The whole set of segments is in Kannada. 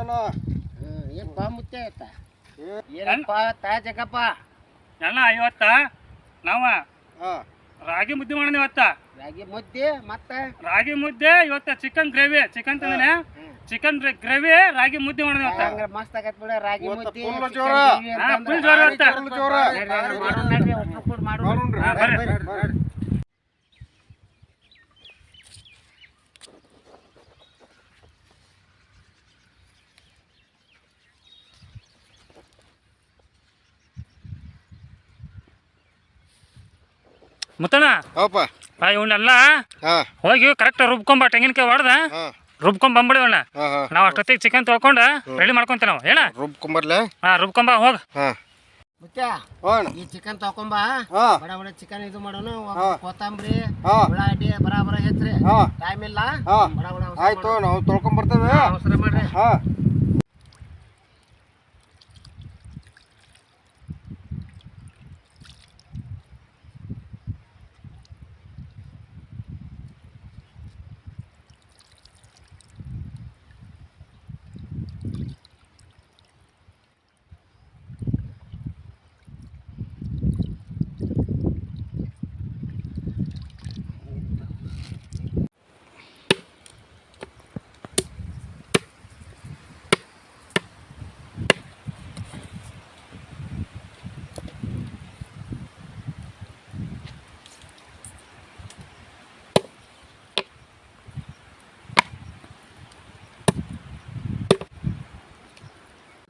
ಏನಪ್ಪ ಮುತ್ತೆ ಆಯ್ತಾ ಏನಪ್ಪ ತಾಜಕಪ್ಪ ಅಣ್ಣ ಇವತ್ತ ನಾವ ರಾಗಿ ಮುದ್ದೆ ಮಾಡೋಣ ಇವತ್ತ. ರಾಗಿ ಮುದ್ದೆ ಮತ್ತೆ ರಾಗಿ ಮುದ್ದೆ ಇವತ್ತ ಚಿಕನ್ ಗ್ರೇವಿ ಚಿಕನ್ ತಂದ್ರೆ ಚಿಕನ್ ಗ್ರೇವಿ ರಾಗಿ ಮುದ್ದೆ ಮಾಡೋಣ ಇವತ್ತ. ಮಸ್ತ್ ಆಗತ್ ಬಿಡ ರಾಗಿ ಮುದ್ದೆ ಫುಲ್ ಜೋರ ಇವತ್ತ. ಮುತ್ತಣ್ಣ ಇವನ್ನೆಲ್ಲ ಹೋಗಿ ಕರೆಕ್ಟ್ ರುಬ್ಕೊಂಬ ತೆಂಗಿನಕಾಯಿ ಹೊಡೆದ ರುಬ್ಕೊಂಡ್ ಬಂದ್ಬಿಡಿವಣ್ಣ. ನಾವ್ ಅಷ್ಟೊತ್ತಿಗೆ ಚಿಕನ್ ತೊಳ್ಕೊಂಡು ರೆಡಿ ಮಾಡ್ಕೊಂತ ನಾವು ಏನ ರುಬ್ಕೊಂಬರ್ಲೆ. ರುಬ್ಕೊಂಬ ಹೋಗ. ಮುತ್ಯ ಈ ಚಿಕನ್ ತಕೊಂಬ ಬಡ ಬಡ ಚಿಕನ್ ಇದು ಮಾಡೋಣ. ಕೊತ್ತಂಬರಿ ಉಳ್ಳಾಗಡ್ಡಿ ಬರಾಬರ ಹೆಚ್ಚ್ರಿ, ಟೈಮ್ ಇಲ್ಲ. ಬಡ ಬಡ ಆಯ್ತು ನಾವು ತೊಳ್ಕೊಂಡ್ ಬರ್ತೇವೆ. ಅವಸರ ಮಾಡ್ರಿ.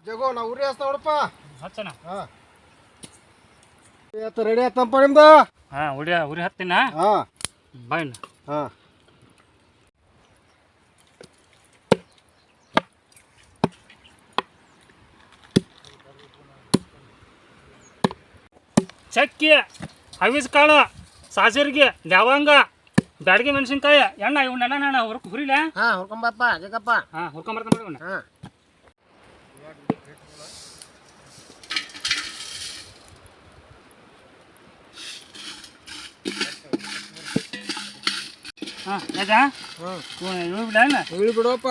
ಜಗೋ ನಾ ಉರಿ ಹಚ್ತಾ ನೋಡಪ್ಪ. ಹಚ್ಚಣ ರೆಡಿ ಆಯ್ತಪ್ಪ ನಿಮ್ದು. ಉರಿ ಹತ್ತಿನ ಬಾಯ್ನ. ಚಕ್ಕಿ, ಹವಿಸ್ ಕಾಳು, ಸಾಸಿರ್ಗಿ, ಲವಂಗ, ಬ್ಯಾಡಗಿ ಮೆಣಸಿನ್ಕಾಯಿ, ಎಣ್ಣ ಇವನ್ನೆಲ್ಲ ನಾನು ಹುರಿಲ. ಹುರ್ಕೊಂಬಪ್ಪ ಜಗಪ್ಪ. ಹುರ್ಕೊಂಬರ್ತಾನೆ ಇವನ್ನ. ಇಳಿ ಬಿಡಪ್ಪ.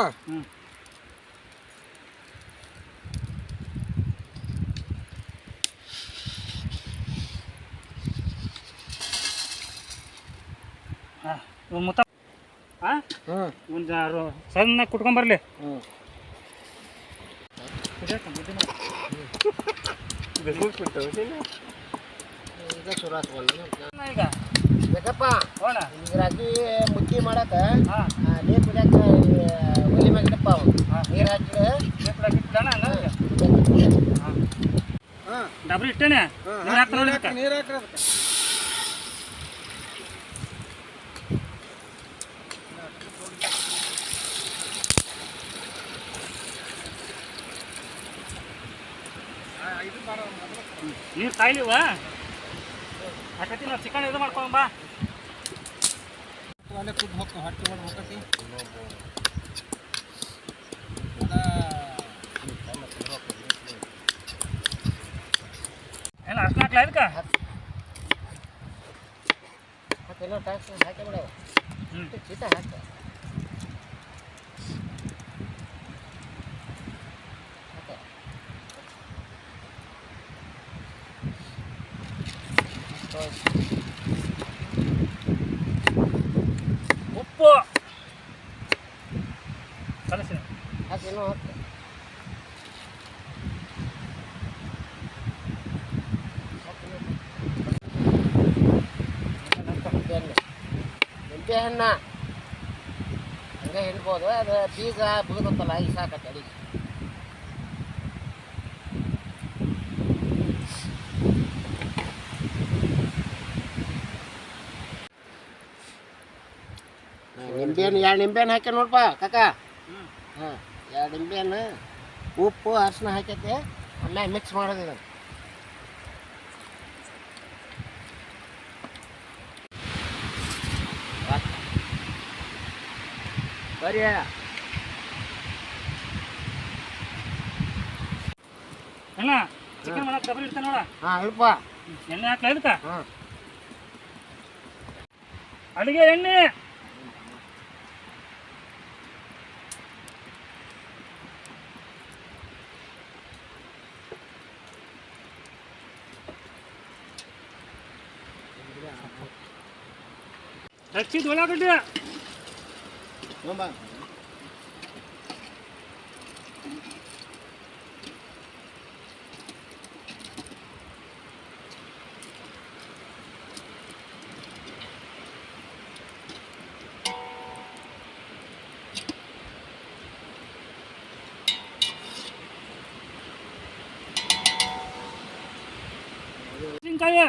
ಮುತ್ತ ಸಣ್ಣ ಕುಟ್ಕೊಂಬರ್ಲಿ. ಈಗ ಜಗಪ್ಪ ರಾಗಿ ಮುದ್ದೆ ಮಾಡಕ ನೀರು ಕುಡಿಯಾಕ ಒಲಿ ಮ್ಯಾಗ ಇಡಪ್ಪ. ನೀರು ಹಾಕಿ ಡಬ್ರಿ ಇಟ್ಟೇನೆ ನೀರು ಹಾಕ್ರಿ. ನೀರು ಕಾಯ್ಲಿವ ಅಷ್ಟೊತ್ತಿ ನಾವು ಚಿಕನ್ ಇದು ಮಾಡ್ಕೊಂಡ್ ಬಾ. ಏನು ಅರ್ಶನ ಹಾಕ್ಲಾ ಇದಕ್ಕೆ? ಹಾಕಿ ಬಿಡವ ಚೀಟ ಹಾಕ. ಉಪ್ಪು ಕಲಸಿ ಹಾಕಿ ಹಾಕಿ. ನಿಂಬೆ ಹಣ್ಣ ಹಂಗೆ ಹಿಂಡ್ಬೋದು. ಅದು ಬೀಜ ಬೀಗತ್ತಲ್ಲ ಈ ಸಾಕತ್ತೆ ಅಡಿಗೆ. ನಿಂಬೆಹಣ್ಣು 2 ನಿಂಬೆಹಣ್ಣು ಹಾಕಿ ನೋಡಪ್ಪ ಕಾಕ. 2 ನಿಂಬೆಹಣ್ಣು, ಉಪ್ಪು, ಅರಿಶಿನ ಹಾಕೈತೆ. ಆಮೇಲೆ ಮಿಕ್ಸ್ ಮಾಡೋದು ಇದನ್ನು. ಬರ್ರಿ ಅಣ್ಣ ಚಿಕನ್ ಮಾಡಕ್ಕೆ ಡಬಲ್ ಇಡ್ತಾನೆ ನೋಡ. ಇಡಪ್ಪ. ಎಣ್ಣೆ ಹಾಕ್ಲಾ ಇದಕ್ಕೆ? ಅಡುಗೆ ಎಣ್ಣೆ ಹಚ್ಚಿದ ಉಳ್ಳಾಗಡ್ಡಿ ತೊಗೊಂಬ. ಮೆಣಸಿನ್ಕಾಯಿ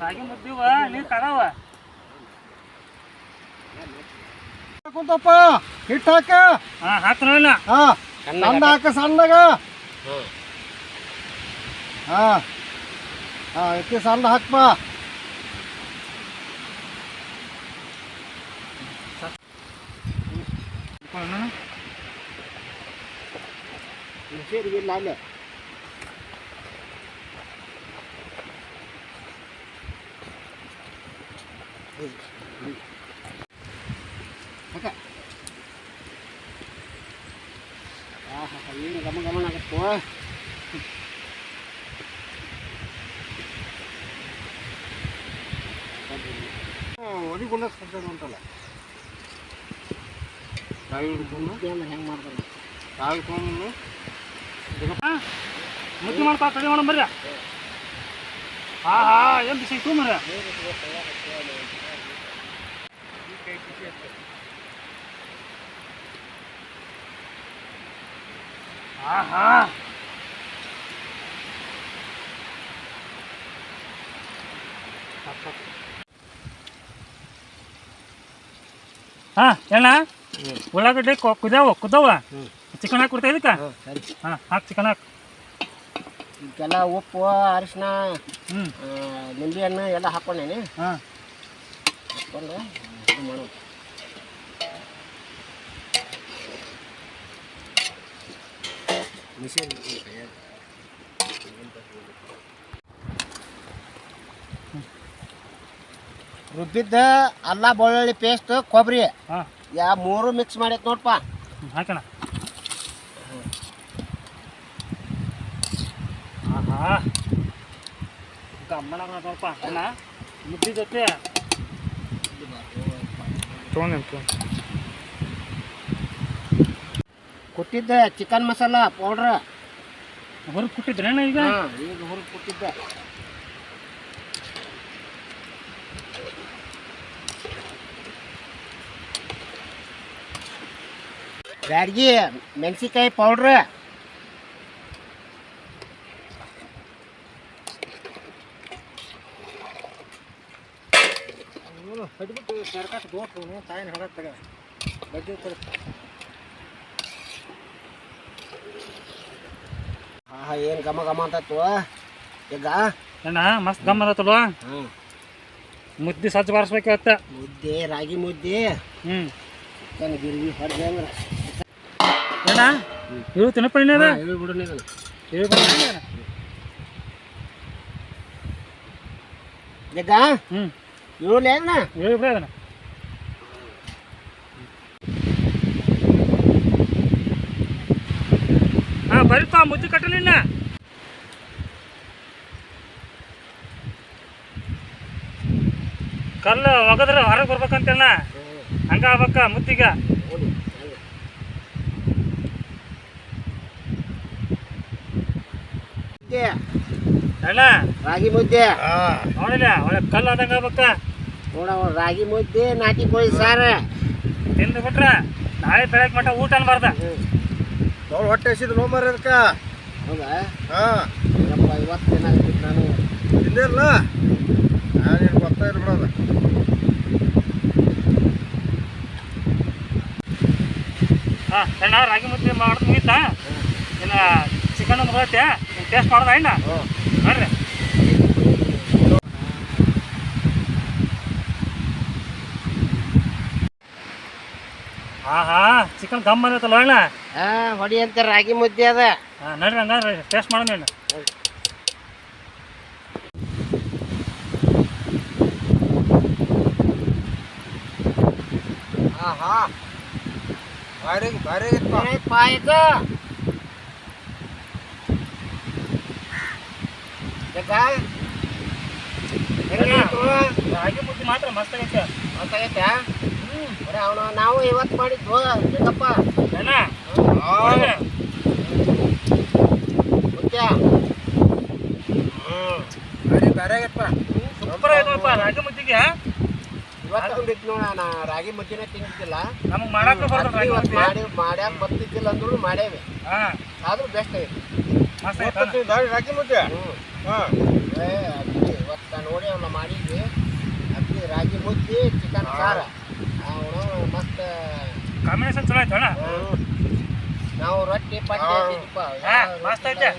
ರಾಗಿ ಮುದ್ದಿವ ನೀರು ಕದಾವ ಕುಂತಪ್ಪ ಹಿಟ್ಟು ಹಾಕ. ಹಾಕ್ತಾನ ಹಾ ಸಣ್ಣ ಹಾಕ ಸಣ್ಣಗ. ಹಾ ಹಾ ಎತ್ತಿ ಸಣ್ಣ ಹಾಕ್ಪ. ಇಲ್ಲ ಅಲ್ಲೇ ಏನು ಗಮ ಗಮನ ಆಗತ್ತೋ. ಒದಿಗುಂಡ ಉಂಟಲ್ಲ ಹೆಂಗೆ ಮಾಡ್ತಾರೆ ಕಾಳು ತೊಗೊಂಡು ಮುದ್ದೆ ಮಾಡ್ತಾ ಕಡಿಮೆ ಮಾಡೋಣ ಬರ್ರಿ. ಏನು ಬಿಸಿ ತೂ ಮರ ಎಣ್ಣ ಉಳ್ಳಾಗಡ್ಡೆ ಕುದವ ಚಿಕನ್ ಹಾಕಿ ಕೊಡ್ತಾ ಇದಕ್ಕೆ. ಸರಿ ಹಾಕಿ ಚಿಕನ್ ಹಾಕಿ. ಇದಕ್ಕೆಲ್ಲ ಉಪ್ಪು ಅರಿಶಿನ ನಿಂಬೆ ಹಣ್ಣು ಎಲ್ಲ ಹಾಕ್ಕೊಂಡೇನಿ. ಹಾಕ್ಕೊಂಡು ಇದು ಮಾಡೋಣ. ರುಬ್ಬಿದ್ದ ಅಲ್ಲ ಬೆಳ್ಳುಳ್ಳಿ ಪೇಸ್ಟ್ ಕೊಬ್ಬರಿ ಮೂರು ಮಿಕ್ಸ್ ಮಾಡೈತೆ ನೋಡಪ್ಪ. ಹಾಕೋಣ. ಗಮ್ಮನ ನೋಡಪ್ಪ ಅಣ್ಣ ಮುದ್ದೆ ಜೊತೆ ಕೊಟ್ಟಿದ್ದ ಚಿಕನ್ ಮಸಾಲ ಪೌಡ್ರ್ ಹೊರಗೆ ಕೊಟ್ಟಿದ್ರೇನ ಈಗ? ಈಗ ಹೊರಗೆ ಕೊಟ್ಟಿದ್ದೆ. ಬ್ಯಾಡ್ಗಿ ಮೆಣಸಿನ್ಕಾಯಿ ಪೌಡ್ರ್ ಹಿಡ್ಬಿಟ್ಟು ಸರ್ಕಾಟ ದೋಟು ತಾಯಿನ ಹೊರಗೆ ಬಗ್ಗೆ ಏನು ಘಮ ಘಮ ಅಂತತ್ತು ಈಗ. ಅಣ್ಣ ಮಸ್ತ್ ಗಮ್ಮ ಅದತ್ತಲ್ವ. ಮುದ್ದೆ ಸಜ್ಜು ಬಾರಿಸ್ಬೇಕತ್ತ. ಮುದ್ದೆ ರಾಗಿ ಮುದ್ದೆ ಗಿರ್ವಿ ಹೊಡೆದೆ ಅಂದ್ರೆ ಅಣ್ಣ ಇವು ತಿನ್ನಪ್ಪ ಇನ್ನದ ಹೇಳ್ಬಿಡು. ಈಗ ಇವಳು ಏನ ಹೇಳಿಬಿಡ ಅದನ್ನ. ಬರೀಪ್ಪ ಮುದ್ದೆ ಕಟ್ಟಲಿಲ್ಲ. ಕಲ್ಲು ಒಗದ್ರೆ ಹೊರಗೆ ಬರ್ಬೇಕಂತಣ್ಣ. ಹಂಗ ಆಗ್ಬೇಕ ಮುದ್ದಿಗ. ಅಣ್ಣ ರಾಗಿ ಮುದ್ದೆ ನೋಡಿಲ್ಲ ಒಳ್ಳೆ ಕಲ್ಲು ಆದಂಗ ಆಗ್ಬೇಕ. ನೋಡ ರಾಗಿ ಮುದ್ದೆ ನಾಟಿ ಕೋಳಿ ಸಾರು ತಿಂದು ಬಿಟ್ರ ನಾಳೆ ಬೆಳಗ್ಗೆ ಮಟ್ಟ ಊಟ ಅನ್ಬಾರ್ದ. ಅವ್ರು ಹೊಟ್ಟೆ ಹಸಿದು ನೋಂಬಾರ ಅದಕ್ಕೆ. ಹೌದಾ? ಹಾಂ ಇವತ್ತು ದಿನ ಆಗ್ಬಿಟ್ಟು ನಾನು ತಿಂದೇ ಇಲ್ಲ. ನಾನೇನು ಗೊತ್ತಾ ಇಲ್ಲ ಬಿಡೋದು. ಅಣ್ಣ ರಾಗಿ ಮುದ್ದೆ ಮಾಡೋದು ಮುಗಿತಾ? ಇನ್ನು ಚಿಕನ್ ಮುಗತ್ತೆ ಟೇಸ್ಟ್ ಮಾಡೋದ ಅಣ್ಣ ನೋಡ್ರಿ. ಚಿಕನ್ ಗಮ್ ಬಂದೈತಲ್ಲ ಅಣ್ಣ. ಹೊಡಿ ಅಂತ ರಾಗಿ ಮುದ್ದೆ ಅದ. ನೋಡ್ರಿ ಹಂಗಾದ್ರೆ ಟೇಸ್ಟ್ ಮಾಡೋಣ ಅಣ್ಣ. ಪಾಯಕ ರಾಗಿ ಮುದ್ದೆ ಮಾತ್ರ ಮಸ್ತ್ ಆಗೈತೆ ಗೊತ್ತಾಗೈತೆ ಅವನು ನಾವು ಇವತ್ತು ಮಾಡಿದ್ವು ಜಗಪ್ಪ ಏನ ಮುತ್ಯ ಸೂಪರ್ ಆಗೈತಪ್ಪ ರಾಗಿ ಮುದ್ದಿಗೆ ಇವತ್ತು ಬಿಟ್ಟು ನೋಡ ರಾಗಿ ಮುದ್ದಿನ ತಿಂತಿಲ್ಲ ನಮಗೆ ಮಾಡಕ್ಕೆ ಬರ್ತದೆ ರಾಗಿ ಮುದ್ದೆ ಮಾಡ್ಯಾಕ ಬರ್ತಿದ್ದಿಲ್ಲ ಅಂದ್ರು ಮಾಡೇವಿ ಆದ್ರೂ ಬೆಸ್ಟ್ ಐತಿ ಮಸ್ತ್ ಆಗೈತೆ ರಾಗಿ ಮುದ್ದೆ ಇವತ್ತು ನೋಡಿ ಅವನ್ನ ಮಾಡಿದ್ವಿ ಅಕ್ಕಿ ರಾಗಿ ಮುದ್ದಿ ಚಿಕನ್ ಸಾರ ಅವನು ಮಸ್ತ್ ಕಾಂಬಿನೇಷನ್ ಚಲೋ ಆಯ್ತು ಅಣ್ಣ ನಾವು ರೊಟ್ಟಿ ಪಟ್ಟಿ ಮಸ್ತ್ ಐತೆ